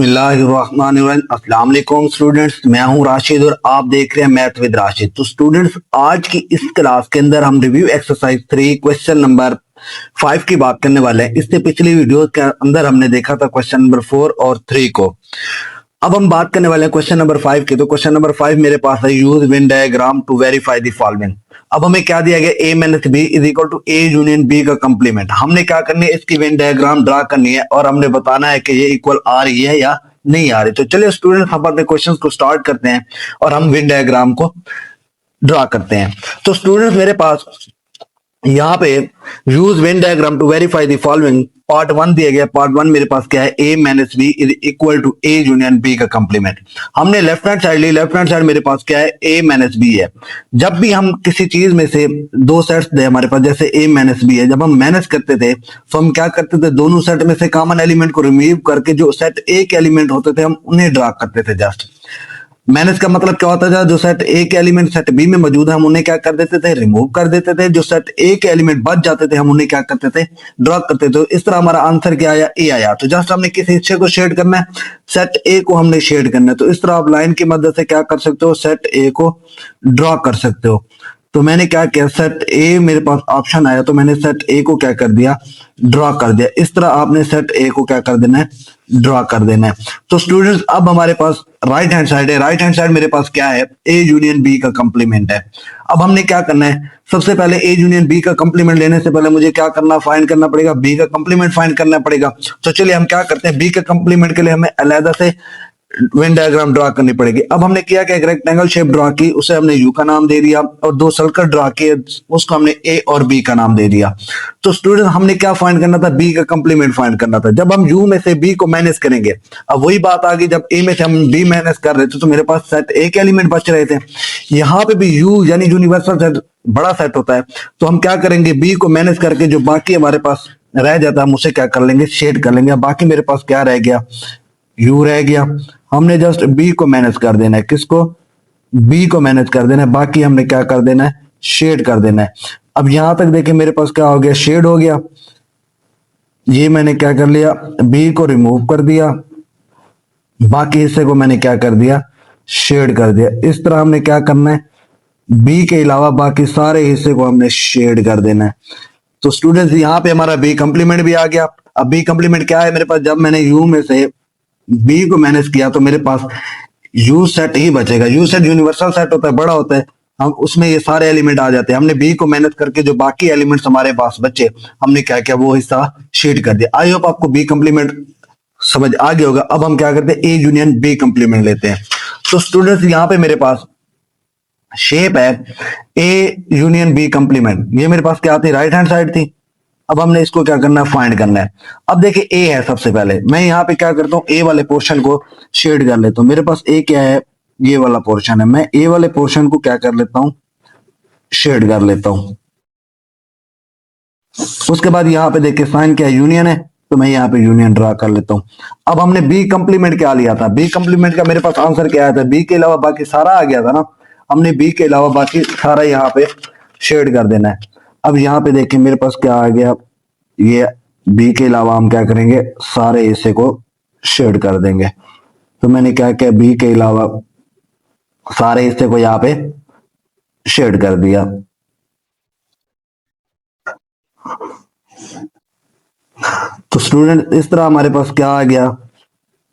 अस्सलाम वालेकुम स्टूडेंट्स, मैं हूं राशिद और आप देख रहे हैं मैथ विद राशिद। तो स्टूडेंट्स, आज की इस क्लास के अंदर हम रिव्यू एक्सरसाइज 3 क्वेश्चन नंबर 5 की बात करने वाले हैं। इससे पिछली वीडियो के अंदर हमने देखा था क्वेश्चन नंबर 4 और 3 को। अब हम बात करने वाले हैं क्वेश्चन नंबर 5 की। तो क्वेश्चन नंबर 5 मेरे पास है, use Venn diagram to verify the following. अब हमें क्या दिया गया, A minus B is equal to A union B का कंप्लीमेंट। हमने क्या करनी है, इसकी वेन डायग्राम ड्रा करनी है और हमने बताना है कि ये इक्वल आ रही है या नहीं आ रही। तो चलिए स्टूडेंट, हम अपने क्वेश्चंस को स्टार्ट करते हैं और हम वेन डायग्राम को ड्रा करते हैं। तो स्टूडेंट्स, मेरे पास यहाँ पे use Venn diagram to verify the following part 1 दिया गया। पार्ट 1 मेरे पास क्या है, a minus B is equal to a union b का कंप्लीमेंट। हमने लेफ्ट हैंड साइड ली, लेफ्ट हैंड साइड मेरे पास क्या है, a माइनस बी है। जब भी हम किसी चीज में से दो सेट्स दे हमारे पास, जैसे a माइनस बी है, जब हम माइनस करते थे तो हम क्या करते थे, दोनों सेट में से कॉमन एलिमेंट को रिमूव करके जो सेट a के एलिमेंट होते थे हम उन्हें ड्रा करते थे। जस्ट माइनस का मतलब क्या होता था, जो सेट ए के एलिमेंट सेट बी में मौजूद है हम उन्हें क्या कर देते थे, रिमूव कर देते थे। जो सेट ए के एलिमेंट बच जाते थे हम उन्हें क्या करते थे, ड्रॉ करते थे। तो इस तरह हमारा आंसर क्या आया, ए आया। तो जस्ट हमने किस हिस्से को शेड करना है, सेट ए को हमने शेड करना है। तो इस तरह आप लाइन की मदद से क्या कर सकते हो, सेट ए को ड्रॉ कर सकते हो। तो मैंने क्या किया, सेट ए मेरे पास ऑप्शन आया तो मैंने सेट ए को क्या कर दिया, ड्रॉ कर दिया। इस तरह आपने सेट ए को क्या कर देना है, ड्रॉ कर देना है। तो स्टूडेंट्स, अब हमारे पास राइट हैंड साइड है। राइट हैंड साइड मेरे पास क्या है, ए यूनियन बी का कंप्लीमेंट है। अब हमने क्या करना है, सबसे पहले ए यूनियन बी का कंप्लीमेंट लेने से पहले मुझे क्या करना, फाइंड करना पड़ेगा, बी का कंप्लीमेंट फाइंड करना पड़ेगा। तो चलिए हम क्या करते हैं, बी के कंप्लीमेंट के लिए हमें अलग से वेन डायग्राम ड्रा करनी पड़ेगी। अब हमने किया कि एक रेक्टेंगल शेप ड्रा की, उसे हमने यू का नाम दे दिया, और दो सर्कल ड्रा किए, उसको हमने ए और बी का नाम दे दिया। तो स्टूडेंट, हमने क्या फाइंड करना था, बी का कंप्लीमेंट फाइंड करना था। जब हम यू में से बी को माइनस करेंगे, अब वही बात आ गई, जब ए में से हम बी माइनस कर रहे थे तो मेरे पास सेट ए के एलिमेंट बच रहे थे। यहाँ पे भी यू यानी यूनिवर्सल सेट बड़ा सेट होता है। तो हम क्या करेंगे, बी को माइनस करके जो बाकी हमारे पास रह जाता है हम उसे क्या कर लेंगे, शेड कर लेंगे। बाकी मेरे पास क्या रह गया, यू रह गया। हमने जस्ट बी को मैनेज कर देना है, किसको, बी को मैनेज कर देना है। बाकी हमने क्या कर देना है, शेड कर देना है। अब यहां तक देखिए मेरे पास क्या हो गया, शेड हो गया। ये मैंने क्या कर लिया, बी को रिमूव कर दिया, बाकी हिस्से को मैंने क्या कर दिया, शेड कर दिया। इस तरह हमने क्या करना है, बी के अलावा बाकी सारे हिस्से को हमने शेड कर देना है। तो स्टूडेंट्स, यहाँ पे हमारा बी कंप्लीमेंट भी आ गया। अब बी कंप्लीमेंट क्या है मेरे पास, जब मैंने यू में से बी को मैनेज किया तो मेरे पास यू सेट ही बचेगा। यू सेट यूनिवर्सल सेट होता है, बड़ा होता है, हम उसमें ये सारे एलिमेंट आ जाते हैं। हमने बी को मैनेज करके जो बाकी एलिमेंट्स हमारे पास बचे हमने क्या किया, वो हिस्सा शेड कर दिया। आई होप आपको बी कंप्लीमेंट समझ आ गया होगा। अब हम क्या करते हैं, ए यूनियन बी कंप्लीमेंट लेते हैं। तो स्टूडेंट्स, यहाँ पे मेरे पास शेप है ए यूनियन बी कंप्लीमेंट। ये मेरे पास क्या थी, राइट हैंड साइड थी। अब हमने इसको क्या करना है, फाइंड करना है। अब देखिए ए है, सबसे पहले मैं यहाँ पे क्या करता हूँ, ए वाले पोर्शन को शेड कर लेता हूँ। मेरे पास ए क्या है, ये वाला पोर्शन है। मैं ए वाले पोर्शन को क्या कर लेता हूँ, शेड कर लेता हूँ। उसके बाद यहाँ पे देखिए साइन क्या है, यूनियन है, तो मैं यहाँ पे यूनियन ड्रा कर लेता हूँ। अब हमने बी कंप्लीमेंट क्या लिया था, बी कंप्लीमेंट का मेरे पास आंसर क्या आया था, बी के अलावा बाकी सारा आ गया था ना। हमने बी के अलावा बाकी सारा यहाँ पे शेड कर देना है। अब यहाँ पे देखिए मेरे पास क्या आ गया, ये बी के अलावा हम क्या करेंगे, सारे हिस्से को शेड कर देंगे। तो मैंने क्या किया, बी के अलावा सारे हिस्से को यहाँ पे शेड कर दिया। तो स्टूडेंट, इस तरह हमारे पास क्या आ गया,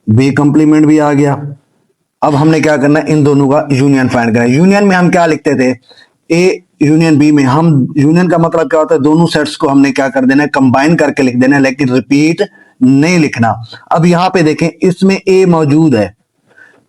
बी कंप्लीमेंट भी आ गया। अब हमने क्या करना है, इन दोनों का यूनियन फाइंड करना है। यूनियन में हम क्या लिखते थे, ए यूनियन बी में हम, यूनियन का मतलब क्या होता है, दोनों सेट्स को हमने क्या कर देना है, कंबाइन करके लिख देना है, लेकिन रिपीट नहीं लिखना। अब यहाँ पे देखें, इसमें ए मौजूद है,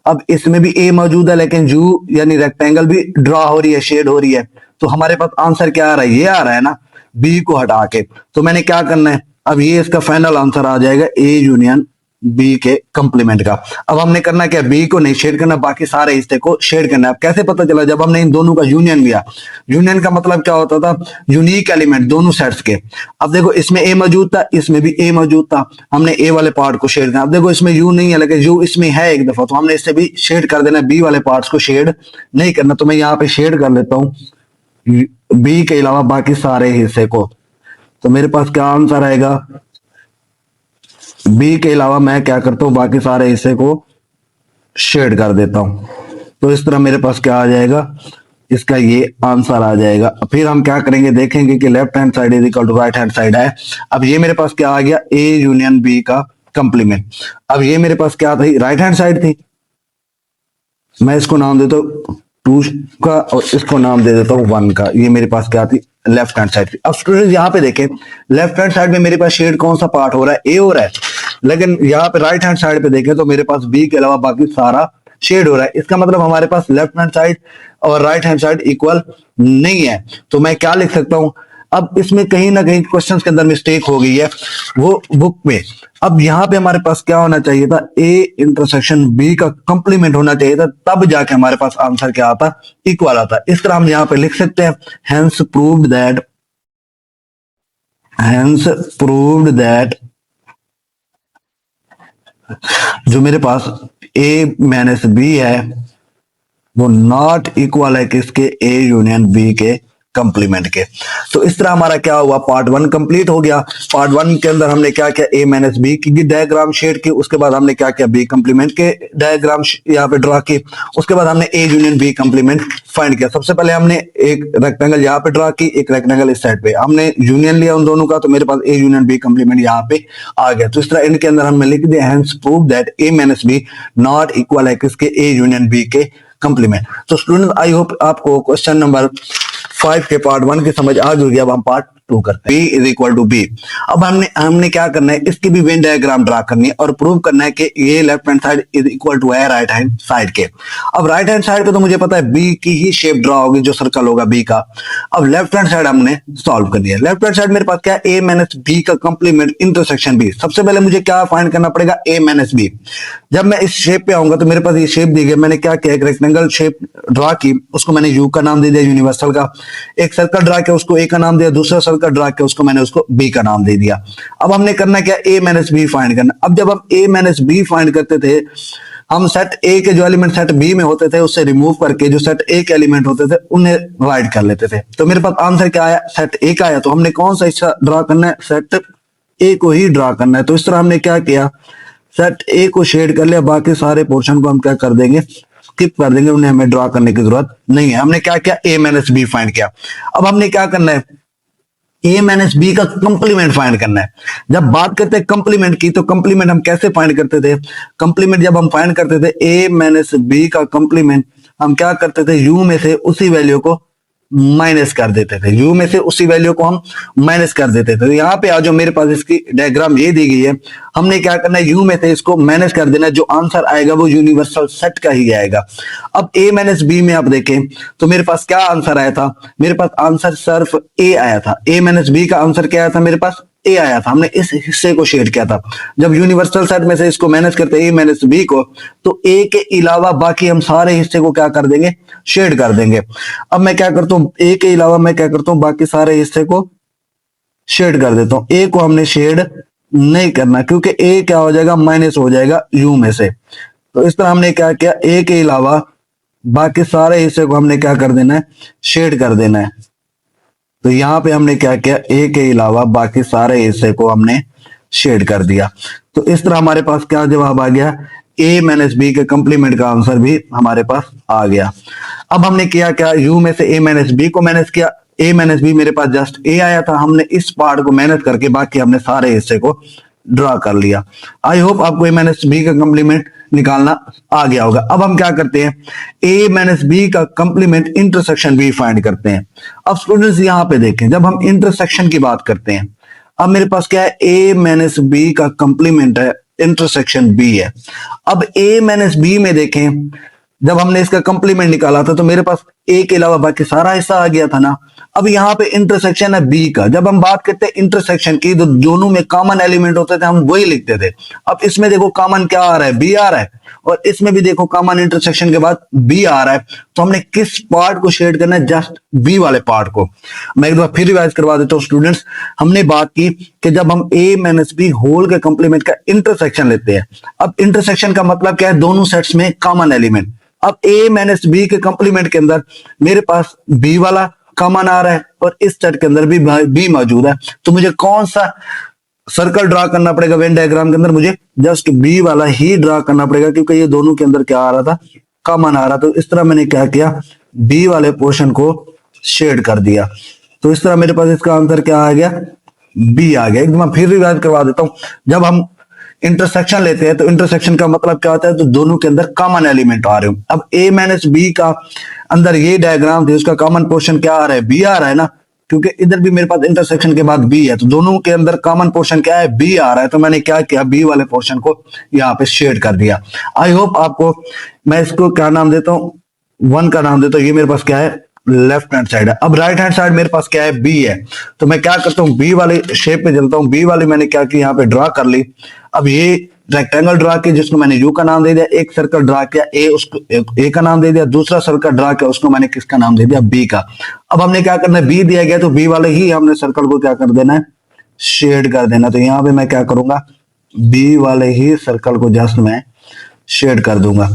अब इसमें भी ए मौजूद है, लेकिन यू यानी रेक्टेंगल भी ड्रॉ हो रही है, शेड हो रही है। तो हमारे पास आंसर क्या आ रहा है, ये आ रहा है ना, बी को हटा के। तो मैंने क्या करना है, अब ये इसका फाइनल आंसर आ जाएगा, ए यूनियन बी के कंप्लीमेंट का। अब हमने करना क्या, बी को नहीं शेड करना, बाकी सारे हिस्से को शेड करना है। अब कैसे पता चला, जब हमने इन दोनों का यूनियन लिया। यूनियन का मतलब क्या होता था, यूनिक एलिमेंट दोनों सेट्स के। अब देखो इसमें ए मौजूद था, इसमें भी ए मौजूद था, हमने ए वाले पार्ट को शेड करना। अब देखो इसमें यू नहीं है, लेकिन यू इसमें है एक दफा, तो हमने इससे भी शेड कर देना, बी वाले पार्ट्स को शेड नहीं करना। तो मैं यहाँ पे शेड कर लेता हूँ बी के अलावा बाकी सारे हिस्से को। तो मेरे पास क्या आंसर आएगा, बी के अलावा मैं क्या करता हूं, बाकी सारे हिस्से को शेड कर देता हूं। तो इस तरह मेरे पास क्या आ जाएगा, इसका ये आंसर आ जाएगा। फिर हम क्या करेंगे, देखेंगे कि left hand side is equal to right hand side है। अब ये मेरे पास क्या आ गया, ए यूनियन बी का कंप्लीमेंट। अब ये मेरे पास क्या थी, राइट हैंड साइड थी, मैं इसको नाम देता हूं 2 का और इसको नाम दे देता हूं 1 का। ये मेरे पास क्या थी, लेफ्ट हैंड साइड थी। अब स्टूडेंट्स यहाँ पे देखें, लेफ्ट हैंड साइड में मेरे पास शेड कौन सा पार्ट हो रहा है, ए हो रहा है, लेकिन यहाँ पे राइट हैंड साइड पे देखें तो मेरे पास बी के अलावा बाकी सारा शेड हो रहा है। इसका मतलब हमारे पास लेफ्ट हैंड साइड और राइट हैंड साइड इक्वल नहीं है। तो मैं क्या लिख सकता हूं, अब इसमें कहीं ना कहीं क्वेश्चंस के अंदर मिस्टेक हो गई है वो बुक में। अब यहां पे हमारे पास क्या होना चाहिए था, ए इंटरसेक्शन बी का कंप्लीमेंट होना चाहिए था, तब जाके हमारे पास आंसर क्या आता, इक्वल आता। इस तरह हम यहां पे लिख सकते हैं, हेंस प्रूव्ड दैट जो मेरे पास ए माइनस बी है वो नॉट इक्वल है किसके, ए यूनियन बी के कंप्लीमेंट के। तो इस तरह हमारा क्या हुआ, पार्ट 1 कंप्लीट हो गया। पार्ट 1 के अंदर हमने क्या किया, ए माइनस बी की डायग्राम शेड की, उसके बाद हमने क्या किया, बी कंप्लीमेंट के डायग्राम यहाँ पे ड्रा की, उसके बाद हमने A union B complement find किया। सबसे पहले हमने एक रेक्टेंगल यहाँ पे ड्रा की, एक रेक्टेंगल इस साइड पे, हमने यूनियन लिया उन दोनों का, तो मेरे पास ए यूनियन बी कंप्लीमेंट यहाँ पे आ गया। तो इस तरह इनके अंदर हमने लिख दिया, hence prove that A minus B not equal है किसके, ए यूनियन बी के कंप्लीमेंट। तो स्टूडेंट आई होप आपको क्वेश्चन नंबर 5 के पार्ट 1 की समझ आ गई। अब हम पार्ट 2 करते हैं, B is equal to B. अब हमने क्या करना है, इसकी भी वेन डायग्राम ड्रा करनी है और प्रूव करना है कि ये left hand side is equal to है राइट हैंड साइड के। अब राइट हैंड साइड पे तो मुझे पता है बी की ही शेप ड्रा होगी, जो सर्कल होगा बी का। अब लेफ्ट हैंड साइड हमने सॉल्व कर दिया। लेफ्ट हैंड साइड मेरे पास क्या है, ए माइनस बी का कंप्लीमेंट इंटरसेक्शन बी। सबसे पहले मुझे क्या फाइंड करना पड़ेगा, ए माइनस बी। जब मैं इस शेप पे आऊंगा तो मेरे पास ये शेप दी गई, मैंने क्या किया, एक रेक्टेंगल शेप ड्रा की, उसको मैंने यू का नाम दे दिया यूनिवर्सल का। एक सर्कल ड्रा किया, उसको ए का नाम दिया, दूसरा सर्कल ड्रा किया, उसको मैंने उसको बी का नाम दे दिया। अब हमने करना क्या, ए माइनस बी फाइंड करना। अब जब हम ए माइनस बी फाइंड करते थे, हम सेट ए के जो एलिमेंट सेट बी में होते थे उससे रिमूव करके जो सेट ए के एलिमेंट होते थे उन्हें राइट कर लेते थे। तो मेरे पास आंसर क्या आया, सेट ए का आया। तो हमने कौन सा हिस्सा ड्रा करना है, सेट ए को ही ड्रा करना है। तो इस तरह हमने क्या किया, सेट ए को शेड कर लिया, बाकी सारे पोर्शन को हम क्या कर देंगे, स्किप कर देंगे, उन्हें हमें ड्रा करने की जरूरत नहीं है। हमने क्या किया, ए माइनस बी फाइंड किया। अब हमने क्या करना है, ए माइनस बी का कंप्लीमेंट फाइंड करना है। जब बात करते हैं कंप्लीमेंट की, तो कंप्लीमेंट हम कैसे फाइंड करते थे, कंप्लीमेंट जब हम फाइंड करते थे ए माइनस बी का कंप्लीमेंट, हम क्या करते थे, यू में से उसी वैल्यू को माइनस कर देते थे, यू में से उसी वैल्यू को हम माइनस कर देते थे। तो यहाँ पे आ जाओ, मेरे पास इसकी डायग्राम ये दी गई है, हमने क्या करना है, यू में से इसको माइनस कर देना, जो आंसर आएगा वो यूनिवर्सल सेट का ही आएगा। अब ए माइनस बी में आप देखें तो मेरे पास क्या आंसर आया था, मेरे पास आंसर सिर्फ ए आया था। ए माइनस बी का आंसर क्या आया था, मेरे पास ए आया था। हमने इस हिस्से को शेड किया था। जब यूनिवर्सल सेट में से इसको माइनस करते हैं ए माइनस बी को, तो ए के अलावा बाकी हम सारे हिस्से को क्या कर देंगे, शेड कर देंगे। अब मैं क्या करता हूं, ए के अलावा मैं क्या करता हूं, बाकी सारे हिस्से को शेड कर देता हूं। ए को हमने शेड नहीं करना, क्योंकि ए क्या हो जाएगा, माइनस हो जाएगा यू में से। तो इस तरह हमने क्या किया, ए के अलावा बाकी सारे हिस्से को हमने क्या कर देना है, शेड कर देना है। तो यहां पे हमने क्या किया, ए के अलावा बाकी सारे हिस्से को हमने शेड कर दिया। तो इस तरह हमारे पास क्या जवाब आ गया, ए माइनस बी के कंप्लीमेंट का आंसर भी हमारे पास आ गया। अब हमने किया क्या, यू में से ए माइनस बी को माइनस किया, ए माइनस बी मेरे पास जस्ट ए आया था, हमने इस पार्ट को मेहनत करके बाकी हमने सारे हिस्से को ड्रा कर लिया। आई होप आपको ए माइनस बी का कंप्लीमेंट निकालना आ गया होगा। अब हम क्या करते हैं, ए माइनस बी का कंप्लीमेंट इंटरसेक्शन बी फाइंड करते हैं। अब स्टूडेंट्स यहां पे देखें, जब हम इंटरसेक्शन की बात करते हैं, अब मेरे पास क्या है, ए माइनस बी का कंप्लीमेंट है, इंटरसेक्शन बी है। अब ए माइनस बी में देखें, जब हमने इसका कंप्लीमेंट निकाला था तो मेरे पास ए के अलावा बाकी सारा हिस्सा आ गया था ना। अब यहाँ पे इंटरसेक्शन है बी का। जब हम बात करते हैं इंटरसेक्शन की, तो दोनों में कॉमन एलिमेंट होते थे, हम वही लिखते थे। अब इसमें देखो कॉमन क्या आ रहा है, बी आ रहा है, और इसमें भी देखो कॉमन इंटरसेक्शन के बाद बी आ रहा है। तो हमने किस पार्ट को शेड करना है, जस्ट बी वाले पार्ट को। मैं एक बार फिर रिवाइज करवा देता हूँ स्टूडेंट्स। हमने बात की कि जब हम ए माइनस बी होल के कंप्लीमेंट का इंटरसेक्शन लेते हैं, अब इंटरसेक्शन का मतलब क्या है, दोनों सेट्स में कॉमन एलिमेंट। अब ए माइनस बी के कंप्लीमेंट के अंदर मेरे पास बी वाला कॉमन आ रहा है और इस सेट के अंदर भी बी मौजूद है। तो मुझे कौन सा सर्कल ड्रा करना पड़ेगा वेन डायग्राम के अंदर, मुझे जस्ट बी वाला ही ड्रा करना पड़ेगा क्योंकि ये दोनों के अंदर क्या आ रहा था, कॉमन आ रहा। तो इस तरह मैंने क्या किया, बी वाले पोर्शन को शेड कर दिया। तो इस तरह मेरे पास इसका आंसर क्या आ गया, बी आ गया। एकदम फिर रिवाइज करवा देता हूं। जब हम इंटरसेक्शन लेते हैं तो इंटरसेक्शन का मतलब क्या होता है, तो दोनों के अंदर कॉमन एलिमेंट आ रहे हो। अब ए माइनस बी का अंदर ये डायग्राम थे, उसका कॉमन पोर्शन क्या आ रहा है, बी आ रहा है ना, क्योंकि इधर भी मेरे पास इंटरसेक्शन के बाद बी है, तो दोनों के अंदर कॉमन पोर्शन क्या है, बी आ रहा है। तो मैंने क्या किया, बी वाले पोर्शन को यहाँ पे शेड कर दिया। आई होप आपको, मैं इसको क्या नाम देता हूँ, 1 का नाम देता हूँ। ये मेरे पास क्या है, लेफ्ट हैंड साइड है। अब राइट हैंड साइड मेरे पास क्या है, बी है। तो मैं क्या करता हूँ, बी वाले शेप पे चलता हूँ। बी वाली मैंने क्या की, यहाँ पे ड्रा कर ली। अब ये रेक्टेंगल ड्रा किया जिसको मैंने यू का नाम दे दिया, एक सर्कल ड्रा किया ए, उसको ए का नाम दे दिया, दूसरा सर्कल ड्रा किया उसको मैंने किसका नाम दे दिया, बी का। अब हमने क्या करना है, बी दिया गया तो बी वाले ही हमने सर्कल को क्या कर देना है, शेड कर देना। तो यहाँ पे मैं क्या करूंगा, बी वाले ही सर्कल को जस्ट मैं शेड कर दूंगा।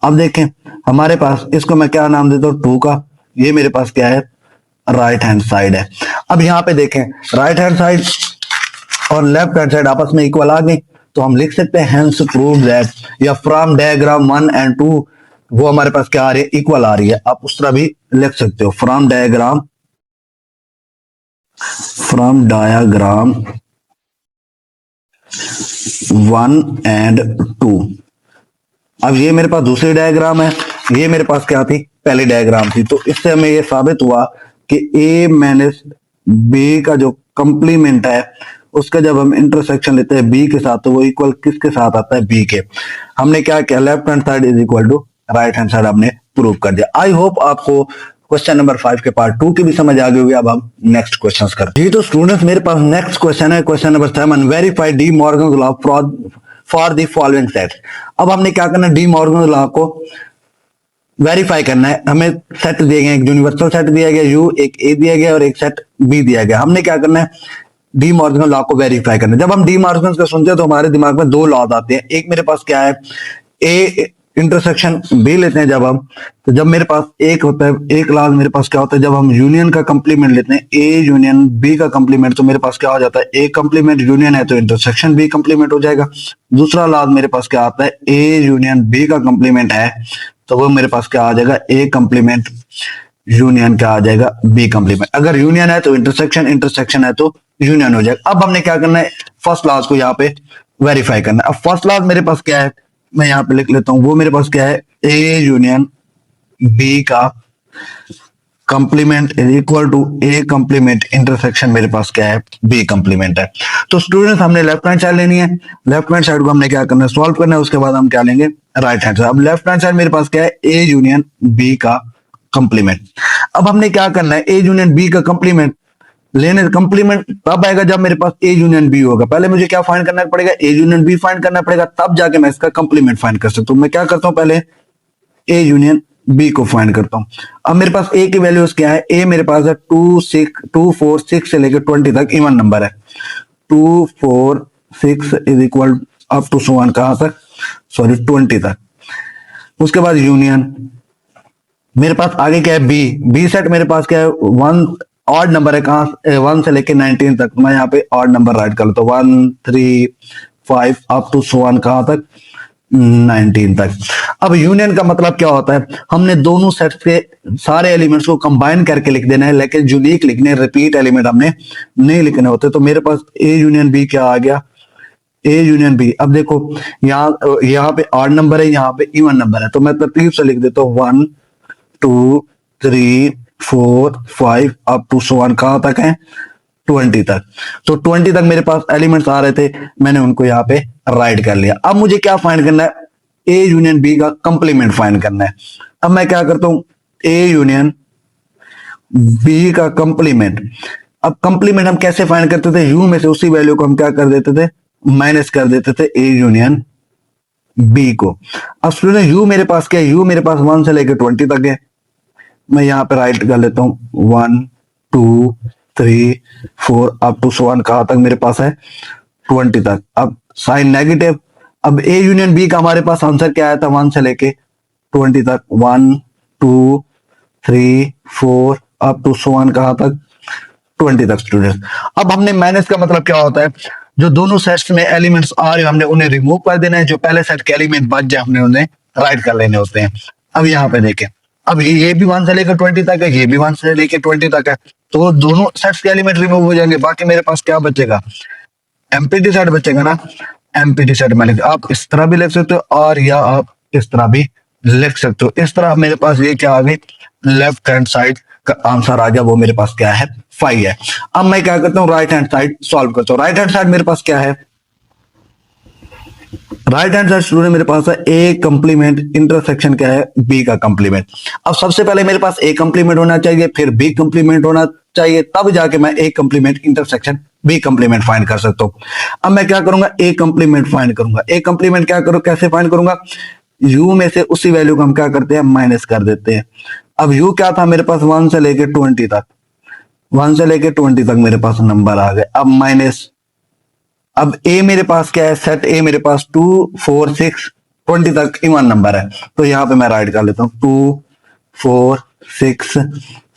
अब देखें हमारे पास, इसको मैं क्या नाम देता हूँ, 2 का। ये मेरे पास क्या है, राइट हैंड साइड है। अब यहाँ पे देखें, राइट हैंड साइड और लेफ्ट हैंड साइड आपस में इक्वल आ गई, तो हम लिख सकते हैं हेंस प्रूव दैट, या फ्रॉम डायग्राम 1 एंड 2 वो हमारे पास क्या आ रही है, इक्वल आ रही है। आप उस तरह भी लिख सकते हो, फ्रॉम डायग्राम 1 एंड 2। अब ये मेरे पास दूसरी डायग्राम है, ये मेरे पास क्या थी, पहली डायग्राम थी। तो इससे हमें ये साबित हुआ कि ए माइनस बी का जो कंप्लीमेंट है, उसका जब हम इंटरसेक्शन लेते हैं बी के साथ, तो वो इक्वल किसके साथ आता है, बी के। हमने क्या किया, left hand side is equal to right hand side हमने प्रूव कर दिया। आई होप आपको क्वेश्चन नंबर 5 के पार्ट 2 की भी समझ आ गई होगी। अब हम नेक्स्ट क्वेश्चंस करते हैं। जी तो स्टूडेंट्स, मेरे पास नेक्स्ट क्वेश्चन है, question number 7, verify D Morgan law for the following set. अब हमने क्या करना है, डी मॉर्गन लॉ को वेरीफाई करना है। हमें सेट दिए गए, एक यूनिवर्सल सेट दिया गया यू, एक ए दिया गया और एक सेट बी दिया गया। हमने क्या करना है, डी मॉर्गन लॉ को वेरीफाई करना है। जब हम डी मॉर्गन का सुनते हैं तो हमारे दिमाग में 2 लॉज आते हैं। एक मेरे पास क्या है, ए इंटरसेक्शन बी लेते हैं जब हम, तो जब मेरे पास एक होता है, एक लॉज मेरे पास क्या होता है, जब हम यूनियन का कंप्लीमेंट लेते हैं, ए यूनियन बी का कंप्लीमेंट, तो मेरे पास क्या हो जाता है, ए कंप्लीमेंट यूनियन है तो इंटरसेक्शन बी कंप्लीमेंट हो जाएगा। दूसरा लॉज मेरे पास क्या आता है, ए यूनियन बी का कंप्लीमेंट है तो वो मेरे पास क्या आ जाएगा, ए कंप्लीमेंट यूनियन क्या आ जाएगा, बी कंप्लीमेंट। अगर यूनियन है तो इंटरसेक्शन, इंटरसेक्शन है तो यूनियन हो जाएगा। अब हमने क्या करना है, फर्स्ट लॉज को यहाँ पे वेरीफाई करना है। अब फर्स्ट लॉज मेरे पास क्या है, मैं यहाँ पे लिख लेता हूं, वो मेरे पास क्या है, ए यूनियन बी का complement is equal to A complement intersection मेरे पास क्या है, बी कंप्लीमेंट है। तो स्टूडेंट्स, हमने लेफ्ट हैंड साइड लेनी है, लेफ्ट हैंड साइड को हमने क्या करना है, सॉल्व करना है। उसके बाद हम क्या लेंगे, राइट हैंड साइड। अब लेफ्ट हैंड साइड मेरे पास क्या है, ए यूनियन बी का कंप्लीमेंट। अब हमने क्या करना है, ए यूनियन बी का कंप्लीमेंट लेने, कंप्लीमेंट तब आएगा जब मेरे पास ए यूनियन बी होगा। पहले मुझे क्या फाइंड करना पड़ेगा, ए यूनियन बी फाइंड करना पड़ेगा, तब जाके मैं इसका कंप्लीमेंट फाइंड कर सकता हूं। मैं क्या करता हूं, पहले ए यूनियन बी को फाइंड करता हूं। अब मेरे पास ए की वैल्यूज क्या है, ए मेरे पास है 2 4 6 से लेकर 20 तक इवन नंबर है। 2 4 6 इज इक्वल अप टू 1 कहां तक, सॉरी 20 तक। उसके बाद यूनियन मेरे पास आगे क्या है, बी, बी सेट मेरे पास क्या है, 1 ऑड नंबर है, कहां 1 से लेके 19 तक। मैं यहाँ पे ऑड नंबर राइट कर लेता हूँ, 1 3 5 अप टू 1 कहां तक, 19 तक। अब यूनियन का मतलब क्या होता है, हमने दोनों सेट के सारे एलिमेंट्स को कंबाइन करके लिख देना है, लेकिन यूनिक लिखने, रिपीट एलिमेंट हमने नहीं लिखने होते। तो मेरे पास ए यूनियन बी क्या आ गया, ए यूनियन बी। अब देखो यहाँ पे ऑड नंबर है, यहाँ पे इवन नंबर है, तो मैं तरतीब से लिख देता हूँ 1 2 3 4 5 अप टू 1 कहां तक है, 20 तक। तो 20 तक मेरे पास एलिमेंट्स आ रहे थे, मैंने उनको यहाँ पे राइट कर लिया। अब मुझे क्या फाइंड करना है, ए यूनियन बी का कंप्लीमेंट फाइंड करना है। अब मैं क्या करता हूं, ए यूनियन बी का कंप्लीमेंट। अब कंप्लीमेंट हम कैसे फाइंड करते थे, यू में से उसी वैल्यू को हम क्या कर देते थे, माइनस कर देते थे ए यूनियन बी को। अब स्टूडेंट, यू मेरे पास क्या है, यू मेरे पास 1 से लेकर 20 तक है। मैं यहाँ पे राइट कर लेता हूं 1 2 3 4 अप टू 1 कहां तक मेरे पास है, 20 तक। अब साइन नेगेटिव। अब ए यूनियन बी का हमारे पास आंसर क्या आया था, 1 से लेके 20 तक, 1 2 3 4 अप टू 1 कहां तक, 20 तक स्टूडेंट्स। अब हमने माइनस का मतलब क्या होता है, जो दोनों सेट्स में एलिमेंट्स आ रहे हैं हमने उन्हें रिमूव कर देना है, जो पहले सेट के एलिमेंट बच जाए हमने उन्हें राइट कर लेने होते हैं। अब यहाँ पे देखें, अब ये भी 1 से लेकर 20 तक है, ये भी 1 से लेकर 20 तक है, तो दोनों सेट्स के एलिमेंट रिमूव हो जाएंगे। बाकी मेरे पास क्या बचेगा, एम्प्टी सेट बचेगा ना। एम्प्टी सेट में आप इस तरह भी लिख सकते हो और या आप इस तरह भी लिख सकते हो। इस तरह मेरे पास ये क्या आ गई, लेफ्ट हैंड साइड का आंसर आ गया, वो मेरे पास क्या है, 5 है। अब मैं क्या करता हूँ, राइट हैंड साइड सॉल्व करता हूँ। राइट हैंड साइड मेरे पास क्या है, राइट हैंड साइड स्टूडेंट मेरे पास है ए कंप्लीमेंट इंटरसेक्शन क्या है, बी का कंप्लीमेंट। अब सबसे पहले मेरे पास ए कंप्लीमेंट होना चाहिए, फिर बी कंप्लीमेंट होना चाहिए, तब जाके मैं A complement intersection B complement find कर सकता हूं। अब मैं क्या करूंगा, ए कंप्लीमेंट फाइंड करूंगा। ए कंप्लीमेंट क्या करूं, कैसे फाइंड करूंगा, यू में से उसी वैल्यू को हम क्या करते हैं, माइनस कर देते हैं। अब यू क्या था मेरे पास, 1 से लेके 20 तक, 1 से लेके 20 तक मेरे पास नंबर आ गए। अब माइनस, अब ए मेरे पास क्या है, सेट ए मेरे पास 2 4 6 20 तक इवन नंबर है, तो यहां पे मैं राइट कर लेता हूं 2 4 6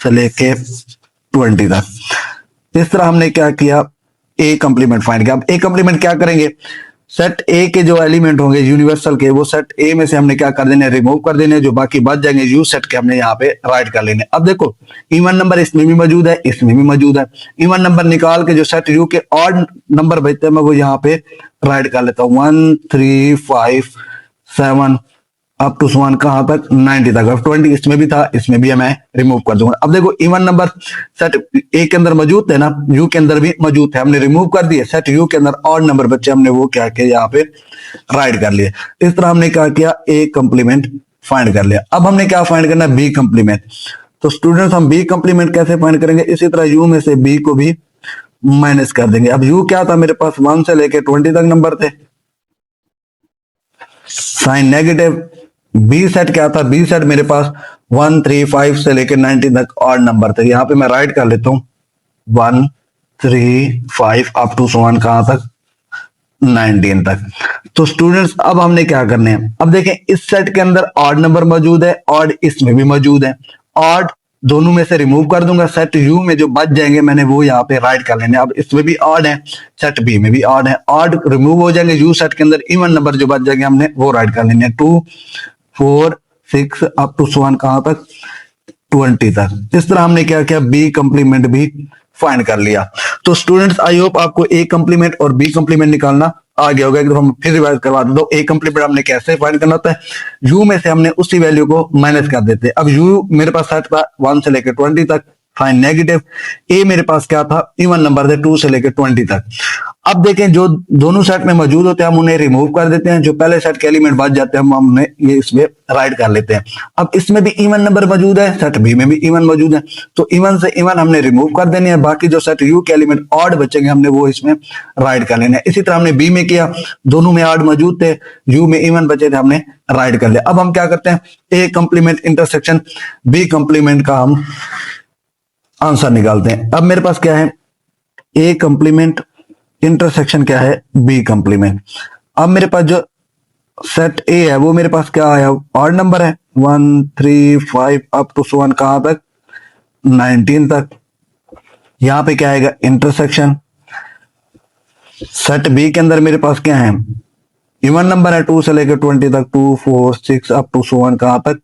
से लेके 20 तक। इस तरह हमने क्या किया, ए कंप्लीमेंट फाइंड किया। अब ए कंप्लीमेंट क्या करेंगे, सेट ए के जो एलिमेंट होंगे यूनिवर्सल के, वो सेट ए में से हमने क्या कर देने, रिमूव कर देने, जो बाकी बच जाएंगे यू सेट के हमने यहाँ पे राइट कर लेने। अब देखो इवन नंबर इसमें भी मौजूद है, इसमें भी मौजूद है, इवन नंबर निकाल के जो सेट यू के ऑड नंबर बचते हैं मैं वो यहाँ पे राइट कर लेता हूँ, 1 3 5 7 अप टू 1 कहां तक, 90 तक। अब 20 इसमें भी था, इसमें भी मैं रिमूव कर दूंगा। अब देखो इवन नंबर सेट ए के अंदर मौजूद थे ना, यू के अंदर भी मौजूद थे, हमने रिमूव कर दिए। सेट यू के अंदर ऑड नंबर बच्चे हमने वो क्या किया, यहाँ पे राइट कर लिए। इस तरह हमने क्या किया, ए कंप्लीमेंट फाइंड कर लिया। अब हमने क्या फाइंड करना है, बी कंप्लीमेंट। तो स्टूडेंट्स हम बी कंप्लीमेंट कैसे फाइंड करेंगे, इसी तरह यू में से बी को भी माइनस कर देंगे। अब यू क्या था मेरे पास, 1 से लेके 20 तक नंबर थे, साइन नेगेटिव। बी सेट क्या था, बी सेट मेरे पास 1 3 5 से लेकर 90 तक ऑड नंबर थे, यहाँ पे मैं राइट कर लेता हूँ 1 3 5 अप टू 1 कहां तक, 19 तक। तो स्टूडेंट्स अब हमने क्या करने हैं, अब देखें इस सेट के अंदर ऑड नंबर मौजूद है, ऑड इसमें भी मौजूद है, ऑड दोनों में से रिमूव कर दूंगा, सेट यू में जो बच जाएंगे मैंने वो यहाँ पे राइट कर लेने। अब इसमें भी ऑड है, सेट बी में भी ऑड है, ऑड रिमूव हो जाएंगे, यू सेट के अंदर इवन नंबर जो बच जाएंगे हमने वो राइट कर लेने, 2 4 6 अप टू 1 कहां तक, 20 तक। इस तरह हमने क्या किया, बी कंप्लीमेंट भी फाइंड कर लिया। तो स्टूडेंट्स आई होप आपको ए कंप्लीमेंट और बी कंप्लीमेंट निकालना आ गया होगा। हम फिर रिवाइज करवा देता हूं, ए कंप्लीमेंट हमने कैसे फाइंड करना होता है, यू में से हमने उसी वैल्यू को माइनस कर देते हैं। अब यू मेरे पास सेट था 1 से लेकर 20 तक, साइन नेगेटिव। ए मेरे पास क्या था, इवन नंबर थे 2 से लेकर 20 तक। अब देखें जो दोनों सेट में मौजूद होते हैं हम उन्हें रिमूव कर देते हैं, जो पहले सेट के एलिमेंट बच जाते हैं हम उन्हें ये इसमें राइट कर लेते हैं। अब इसमें भी इवन नंबर मौजूद है, सेट बी में भी इवन मौजूद है, तो इवन से इवन हमने रिमूव कर देने हैं, बाकी जो सेट यू के एलिमेंट ऑड बचेंगे हमने वो इसमें राइट कर लेने हैं। इसी तरह हमने बी में किया, दोनों में ऑड मौजूद थे, यू में इवन बचे थे, हमने राइट कर लिया। अब हम क्या करते हैं, ए कंप्लीमेंट इंटरसेक्शन बी कंप्लीमेंट का हम आंसर निकालते हैं। अब मेरे पास क्या है, ए कंप्लीमेंट इंटरसेक्शन क्या है, बी कंप्लीमेंट। अब मेरे पास जो सेट ए है वो मेरे पास क्या आया, ऑड नंबर है, 1 3 5 अप टू 1 कहां तक, 19 तक। यहां पे क्या आएगा, इंटरसेक्शन। सेट बी के अंदर मेरे पास क्या है, इवन नंबर है, 2 से लेकर 20 तक, 2 4 6 अप टू 1 कहां तक,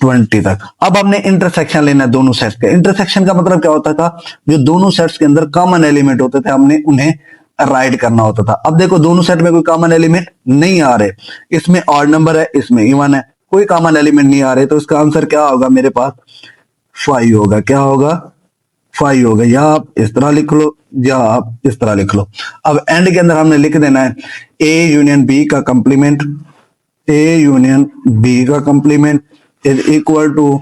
20 तक। अब हमने इंटरसेक्शन लेना है दोनों सेट्स के। इंटरसेक्शन का मतलब क्या होता था, जो दोनों सेट्स के अंदर कॉमन एलिमेंट होते थे हमने उन्हें राइट करना होता था। अब देखो दोनों सेट में कोई कॉमन एलिमेंट नहीं आ रहे, इसमें ऑड नंबर है, इसमें इवन है, कोई कॉमन एलिमेंट नहीं आ रहे, तो इसका आंसर क्या होगा, मेरे पास 5 होगा। क्या होगा, 5 होगा। या आप इस तरह लिख लो या आप इस तरह लिख लो। अब एंड के अंदर हमने लिख देना है ए यूनियन बी का कंप्लीमेंट, ए यूनियन बी का complement is equal to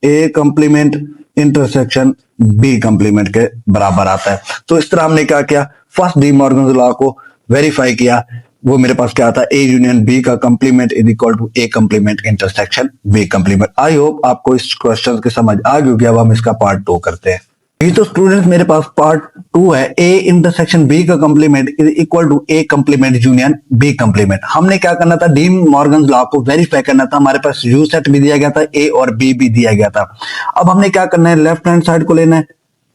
A complement intersection B complement के बराबर आता है। तो इस तरह हमने क्या किया, फर्स्ट डी मॉर्गन लॉ को वेरीफाई किया। वो मेरे पास क्या आता है, ए यूनियन बी का complement is equal to A complement intersection B complement. I hope आपको इस क्वेश्चन की समझ आ गई होगी। अब हम इसका पार्ट 2 करते हैं। ये तो स्टूडेंट्स मेरे पास पार्ट 2 है, ए इंटरसेक्शन बी का complement is equal to A complement union B complement. हमने क्या करना था, डी मॉर्गन लॉ को वेरीफाई करना था। हमारे पास यू सेट भी दिया गया था, ए और बी भी दिया गया था। अब हमने क्या करना है, लेफ्ट हैंड साइड को लेना है,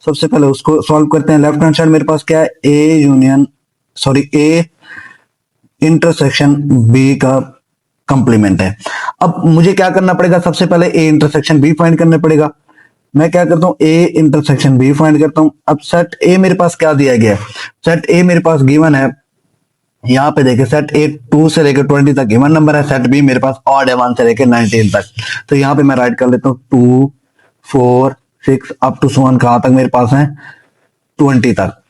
सबसे पहले उसको सॉल्व करते हैं। लेफ्ट हैंड साइड मेरे पास क्या है, ए इंटरसेक्शन बी का कंप्लीमेंट है। अब मुझे क्या करना पड़ेगा, सबसे पहले ए इंटरसेक्शन बी फाइंड करना पड़ेगा। मैं क्या करता हूं, ए इंटरसेक्शन बी फाइंड करता हूं। अब सेट ए मेरे पास क्या दिया गया है, सेट ए मेरे पास गिवन है, यहाँ पे देखिए सेट ए 2 से लेकर 20 तक गिवन नंबर है, सेट बी मेरे पास ऑड है 1 से लेकर 19 तक। तो यहाँ पे मैं राइट कर लेता हूँ 2 4 6 अप टू 1 कहां तक मेरे पास है, 20 तक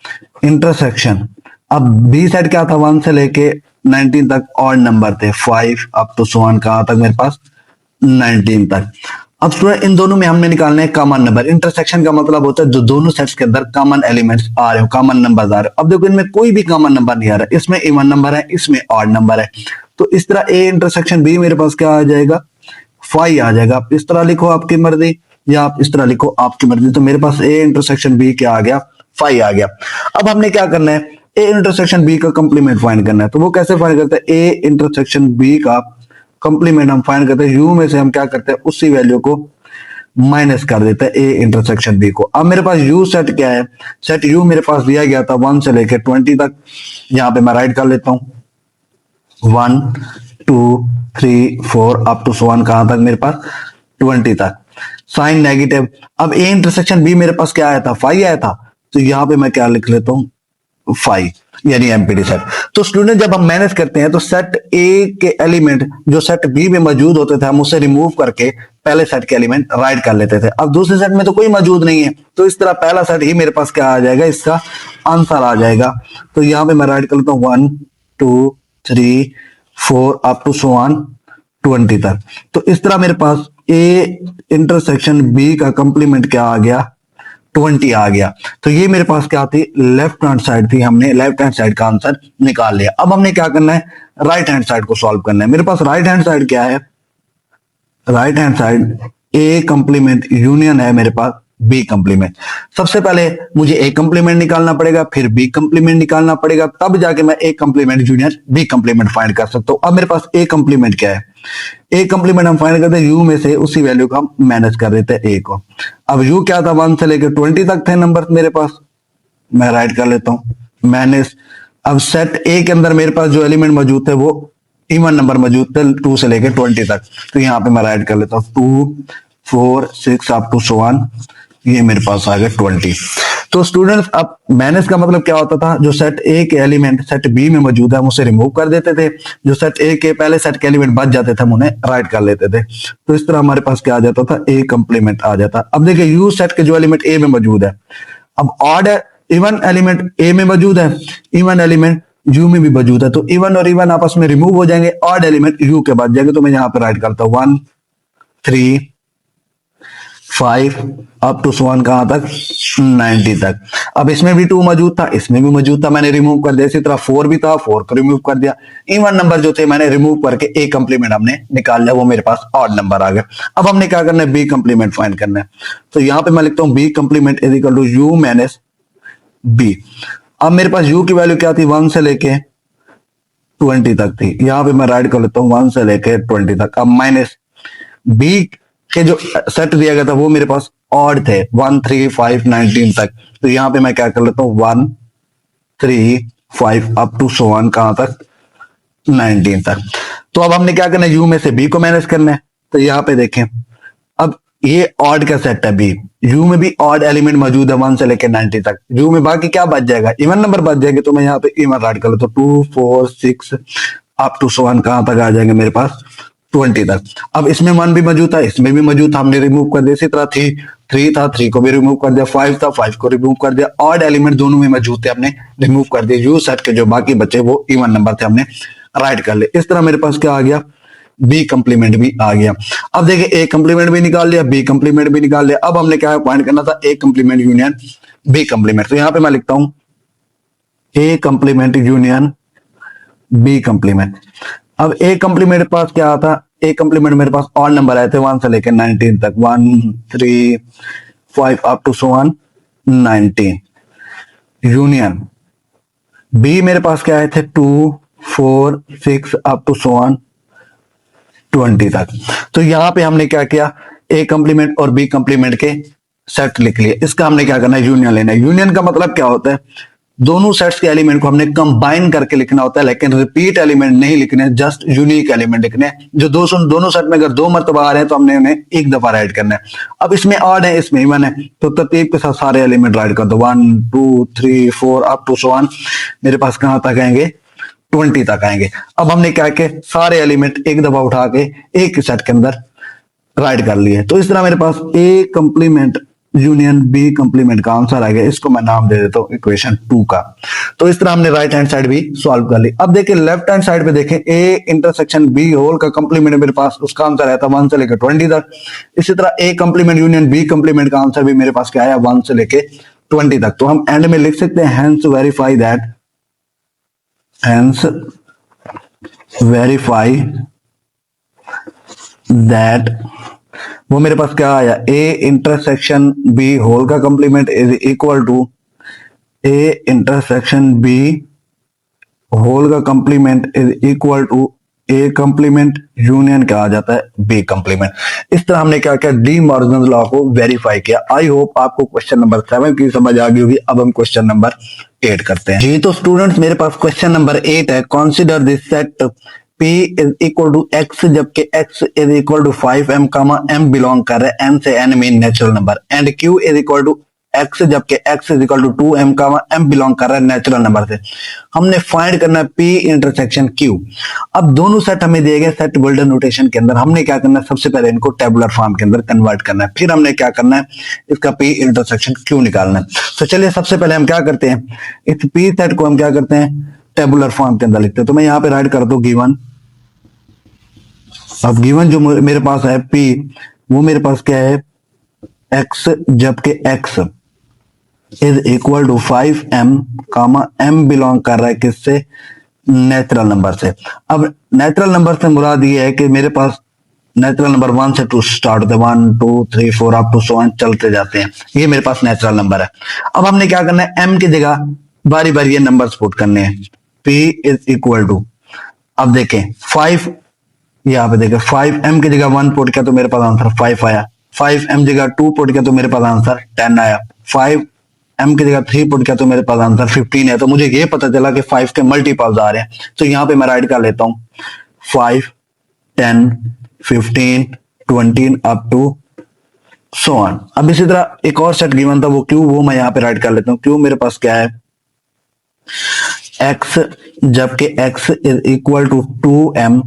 इंटरसेक्शन। अब बी सेट क्या था, 1 से लेके 19 तक ऑड नंबर थे, 5 अप टू 1 कहां तक मेरे पास 19 तक। अब स्टूडेंट इन दोनों में हमने निकालना है कॉमन नंबर। इंटरसेक्शन का मतलब होता है जो दोनों सेट्स के अंदर कॉमन एलिमेंट्स आ रहे हो, कॉमन नंबर आ रहे हो। अब देखो इनमें कोई भी कॉमन नंबर नहीं आ रहा, इसमें इवन नंबर है, इसमें ऑड नंबर है। तो इस तरह ए इंटरसेक्शन बी मेरे पास क्या आ जाएगा, 5 आ जाएगा। आप इस तरह लिखो आपकी मर्जी, या आप इस तरह लिखो आपकी मर्जी। तो मेरे पास ए इंटरसेक्शन बी क्या आ गया, 5 आ गया। अब हमने क्या करना है, ए इंटरसेक्शन बी का कंप्लीमेंट फाइंड करना है। तो वो कैसे फाइंड करते हैं, ए इंटरसेक्शन बी का कंप्लीमेंट हम फाइंड करते हैं, यू में से हम क्या करते हैं, उसी वैल्यू को माइनस कर देते हैं ए इंटरसेक्शन बी को। अब मेरे पास यू सेट क्या है, सेट यू मेरे पास दिया गया था 1 से लेकर 20 तक। यहां पे मैं राइट कर लेता हूं 1 2 3 4 अप टू 1 कहां तक मेरे पास 20 तक, साइन नेगेटिव। अब ए इंटरसेक्शन बी मेरे पास क्या आया था, 5 आया था। तो यहां पे मैं क्या लिख लेता हूं, 5 यानी एमपीडी सेट। तो स्टूडेंट जब हम मैनेज करते हैं तो सेट ए के एलिमेंट जो सेट बी में मौजूद होते थे हम उसे रिमूव करके पहले सेट के एलिमेंट राइट कर लेते थे। अब दूसरे सेट में तो कोई मौजूद नहीं है, तो इस तरह पहला सेट ही मेरे पास क्या आ जाएगा, इसका आंसर आ जाएगा। तो यहां पे मैं राइट कर लेता हूं 1 2 3 4 अप टू 20 तक। तो इस तरह मेरे पास ए इंटरसेक्शन बी का कंप्लीमेंट क्या आ गया, 20 आ गया। तो ये मेरे पास क्या थी, लेफ्ट हैंड साइड थी, हमने लेफ्ट हैंड साइड का आंसर निकाल लिया। अब हमने क्या करना है, राइट हैंड साइड को सॉल्व करना है। मेरे पास राइट हैंड साइड क्या है, राइट हैंड साइड ए कंप्लीमेंट यूनियन है मेरे पास बी कंप्लीमेंट। सबसे पहले मुझे ए कंप्लीमेंट निकालना पड़ेगा, फिर बी कंप्लीमेंट निकालना पड़ेगा, तब जाके मैं A complement union B complement find कर सकता हूं। अब मेरे पास ए कंप्लीमेंट क्या है, ए कंप्लीमेंट हम फाइंड करते हैं यू में से उसी वैल्यू को हम मैनेज कर देते हैं ए को। अब यू क्या था, 1 से लेकर 20 तक थे नंबर मेरे पास, मैं राइट कर लेता हूं मैनेज। अब सेट ए के अंदर मेरे पास जो एलिमेंट मौजूद थे वो इवन नंबर मौजूद थे 2 से लेकर 20 तक। तो यहां पे मैं राइट कर लेता हूं 2 4 6 अप टू 1, ये मेरे पास आ गए 20। तो स्टूडेंट्स अब मैनेज का मतलब क्या होता था, जो सेट ए के एलिमेंट सेट बी में मौजूद है हम उसे रिमूव कर देते थे, जो सेट ए के पहले सेट के एलिमेंट बच जाते थे हम उन्हें राइट कर लेते थे। तो इस तरह हमारे पास क्या आ जाता था, ए कंप्लीमेंट आ जाता। अब देखिए यू सेट के जो एलिमेंट ए में मौजूद है, अब ऑड इवन एलिमेंट ए में मौजूद है, इवन एलिमेंट यू में भी मौजूद है। तो इवन और इवन आपस में रिमूव हो जाएंगे, ऑड एलिमेंट यू के बच जाएंगे। तो मैं यहाँ पे राइट करता हूं 1 3 5 अप टू 1 कहां तक 90 तक। अब इसमें भी 2 मौजूद था, इसमें भी मौजूद था, मैंने रिमूव कर दिया। इसी तरह 4 भी था, 4 को रिमूव कर दिया। इवन नंबर जो थे मैंने रिमूव करके ए कंप्लीमेंट हमने निकाल लिया, वो मेरे पास ऑड नंबर आ गया। अब हमने क्या करना है, बी कंप्लीमेंट फाइंड करना है। तो यहां पे मैं लिखता हूं B complement is equal to U minus B. अब मेरे पास यू की वैल्यू क्या थी, 1 से लेके 20 तक थी। यहां पे मैं राइट कर लेता हूं 1 से लेके 20 तक। अब माइनस बी के जो सेट दिया गया था वो मेरे पास ऑड थे 1 3 5 19 तक। तो यहां पे मैं क्या कर लेता हूं 1 3 5 अप टू 1 कहां तक 19 तक। तो अब हमने क्या करना है, यू में से बी को मैनेज करना है। तो यहां पे देखें, अब ये ऑड का सेट है बी, यू में भी ऑड एलिमेंट मौजूद है 1 से लेकर 90 तक। यू में बाकी क्या बच जाएगा, इवन नंबर बच जाएंगे। तो मैं यहाँ पे इवन राइट कर लेता हूं 2 4 6 अप टू 1 कहां तक आ जाएंगे मेरे पास 20 तक। अब इसमें 1 भी मौजूद था, इसमें भी मौजूद था, हमने रिमूव कर दिया। इसी तरह 3 था, 3 को भी रिमूव कर दिया। 5 था, 5 को रिमूव कर दिया। ऑड एलिमेंट दोनों में मौजूद थे, हमने रिमूव कर दिया। यू सेट के जो बाकी बचे वो इवन नंबर थे, हमने राइट कर ले। इस तरह मेरे पास क्या आ गया, बी कंप्लीमेंट भी आ गया। अब देखिए ए कंप्लीमेंट भी निकाल लिया, बी कंप्लीमेंट भी निकाल लिया। अब हमने क्या फाइंड करना था, ए कंप्लीमेंट यूनियन बी कंप्लीमेंट। तो यहां पे मैं लिखता हूं ए कंप्लीमेंट यूनियन बी कंप्लीमेंट। अब ए कंप्लीमेंट के पास क्या आता, ए कंप्लीमेंट मेरे पास ऑड नंबर आए थे 1 से लेकर 19 तक, 1 3 5 अप टू 19 यूनियन बी मेरे पास क्या आए थे 2 4 6 अप टू 20 तक। तो यहां पे हमने क्या किया, ए कंप्लीमेंट और बी कंप्लीमेंट के सेट लिख लिया। इसका हमने क्या करना है, यूनियन लेना है। यूनियन का मतलब क्या होता है, दोनों सेट्स के एलिमेंट को हमने कंबाइन करके लिखना होता है, लेकिन रिपीट एलिमेंट नहीं लिखने, जस्ट यूनिक एलिमेंट लिखने हैं। जो दोनों सेट में अगर 2 मरतबा आ रहे हैं तो हमने उन्हें एक दफा राइट करना है। अब इसमें ऑड है, इसमें इवन है, तो तरतीब के साथ सारे एलिमेंट राइट कर दो, 1 2 3 4 अप टू सो ऑन। मेरे पास कहां तक आएंगे, 20 तक आएंगे। अब हमने क्या किया, सारे एलिमेंट एक दफा उठा के एक सेट के अंदर राइट कर लिए। तो इस तरह मेरे पास ए कंप्लीमेंट यूनियन बी कंप्लीमेंट का आंसर आ गया। इसको मैं नाम दे देता हूं इक्वेशन 2 का। तो इस तरह हमने राइट हैंड साइड भी सॉल्व कर ली। अब देखिए लेफ्ट हैंड साइड पे देखें, ए इंटरसेक्शन बी होल का कंप्लीमेंट मेरे पास, उसका आंसर आया था 1 से लेकर 20 तक। इसी तरह ए कंप्लीमेंट यूनियन बी कंप्लीमेंट का आंसर भी मेरे पास क्या आया, 1 से लेकर 20 तक। तो हम एंड में लिख सकते हैं hence verify that, hence verify that, वो मेरे पास क्या आया, ए इंटरसेक्शन बी होल का complement is equal to A intersection B whole का complement is equal to A complement union क्या आ जाता है, बी कंप्लीमेंट। इस तरह हमने क्या किया, डी मॉर्गन्स लॉ को वेरीफाई किया। आई होप आपको क्वेश्चन नंबर 7 की समझ आ गई होगी। अब हम क्वेश्चन नंबर 8 करते हैं जी। तो स्टूडेंट्स मेरे पास क्वेश्चन नंबर 8 है, consider this set P is equal to x, जबकि x is equal to 5m, m belong कर रहा है m से n में natural number, and q is equal to x, जबकि x is equal to 2m, m belong कर रहा है नेचुरल नंबर से। हमने फाइंड करना है P इंटरसेक्शन Q। अब दोनों सेट हमें दिए गए सेट बिल्डर नोटेशन के अंदर, हमने क्या करना है, सबसे पहले इनको टेबुलर फॉर्म के अंदर कन्वर्ट करना है, फिर हमने क्या करना है, इसका P इंटरसेक्शन Q निकालना है। तो चलिए सबसे पहले हम क्या करते हैं, इस P सेट को हम क्या करते हैं, टेबुलर फॉर्म के अंदर लिखते हैं। तो मैं यहाँ पे राइट कर दूं गिवन। अब गिवन जो मेरे पास है P, वो मेरे पास क्या है, x, जबकि x is equal to 5m, m belong कर रहा है किससे, नेचुरल नंबर से। अब नेचुरल नंबर से मुराद ये है कि मेरे पास नेचुरल नंबर 1 से 2 स्टार्ट होते हैं, 1 2 3 4 अप टू सो ऑन चलते जाते हैं, ये मेरे पास नेचुरल नंबर है। अब हमने क्या करना है, m की जगह बारी बारी ये नंबर्स पुट करने हैं। P इज इक्वल टू, अब देखें 5, यहाँ पे देखें 5m की जगह 1 पुट किया तो मेरे पास आंसर 5 आया, 5m जगह 2 पुट किया तो मेरे पास आंसर 10 आया, 5m की जगह 3 पुट किया तो मेरे पास आंसर 15 है। तो मुझे ये पता चला कि 5 के मल्टीपल्स आ रहे हैं, तो यहाँ पे मैं राइट कर लेता हूँ 5 10 15 20 अप टू सो ऑन। अब इसी तरह एक और सेट गिवन था, वो Q, वो मैं यहाँ पे राइट कर लेता हूँ। Q मेरे पास क्या है, x, जबकि x is equal to 2m,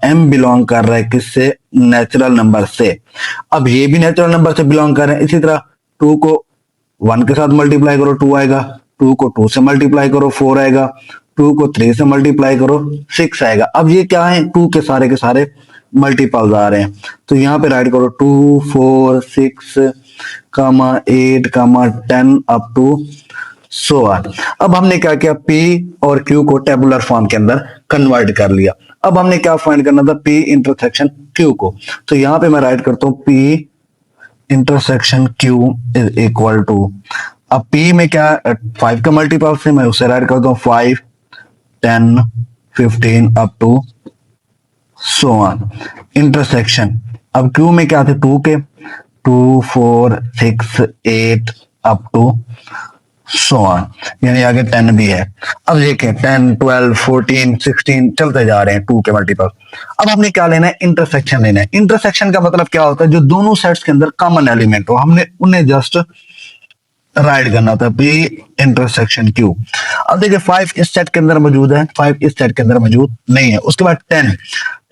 m belong कर रहा है किससे, नेचुरल नंबर से। अब ये भी नेचुरल नंबर से बिलोंग कर रहे हैं। इसी तरह 2 को 1 के साथ मल्टीप्लाई करो 2 आएगा, 2 को 2 से मल्टीप्लाई करो 4 आएगा, 2 को 3 से मल्टीप्लाई करो 6 आएगा। अब ये क्या है, 2 के सारे मल्टीपल्स आ रहे हैं, तो यहाँ पे राइट करो 2 4 6 8 10 अप टू सो ऑन। अब हमने क्या किया, P और Q को टेबुलर फॉर्म के अंदर कन्वर्ट कर लिया। अब हमने क्या फाइंड करना था, P इंटरसेक्शन Q को। तो यहाँ पे मैं राइट करता हूँ P intersection Q is equal to, अब P में क्या 5 का मल्टीपल से मैं उसे राइट करता हूँ 5 10 15 up to so on intersection. अब Q में क्या थे 2 के, 2 4 6 8 अप टू सो ऑन, यानी आगे 10 भी है। अब देखिए 10 12 14 16 चलते जा रहे हैं 2 के मल्टीपल। अब हमने क्या लेना है, इंटरसेक्शन लेना है। इंटरसेक्शन का मतलब क्या होता है, जो दोनों सेट्स के अंदर कॉमन एलिमेंट हो, हमने उन्हें जस्ट राइट करना होता है, P इंटरसेक्शन Q। अब देखिए 5 इस सेट के अंदर मौजूद है, 5 इस सेट के अंदर मौजूद नहीं है। उसके बाद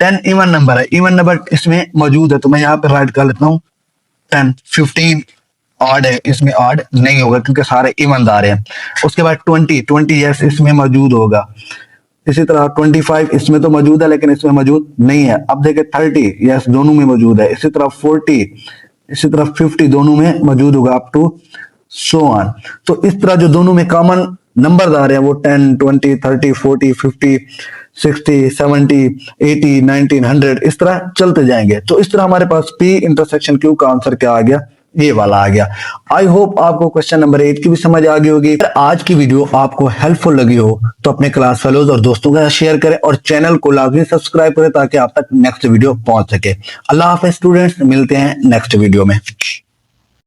10 इवन नंबर है, इवन नंबर इसमें मौजूद है, तो मैं यहाँ पे राइट कर लेता हूँ 10। 15 ऑड है, इसमें ऑड नहीं होगा क्योंकि सारे इवन आ रहे हैं। उसके बाद 20 यस इसमें मौजूद होगा। इसी तरह 25 इसमें तो मौजूद है लेकिन इसमें मौजूद नहीं है। अब देखिए 30 यस दोनों में मौजूद है। इसी तरह 40, इसी तरह 50 दोनों में मौजूद होगा अप टू सो ऑन। तो इस तरह जो दोनों में कॉमन नंबर आ रहे हैं वो 10 20 30 40 50 60 70 80 90 100 इस तरह चलते जाएंगे। तो इस तरह हमारे पास P इंटरसेक्शन Q का आंसर क्या आ गया, ये वाला आ गया। आई होप आपको क्वेश्चन नंबर 8 की भी समझ आ गई होगी। अगर आज की वीडियो आपको हेल्पफुल लगी हो तो अपने क्लास फेलोज और दोस्तों के साथ शेयर करें और चैनल को लाजमी सब्सक्राइब करें ताकि आप तक नेक्स्ट वीडियो पहुंच सके। अल्लाह हाफिज़ स्टूडेंट्स, मिलते हैं नेक्स्ट वीडियो में।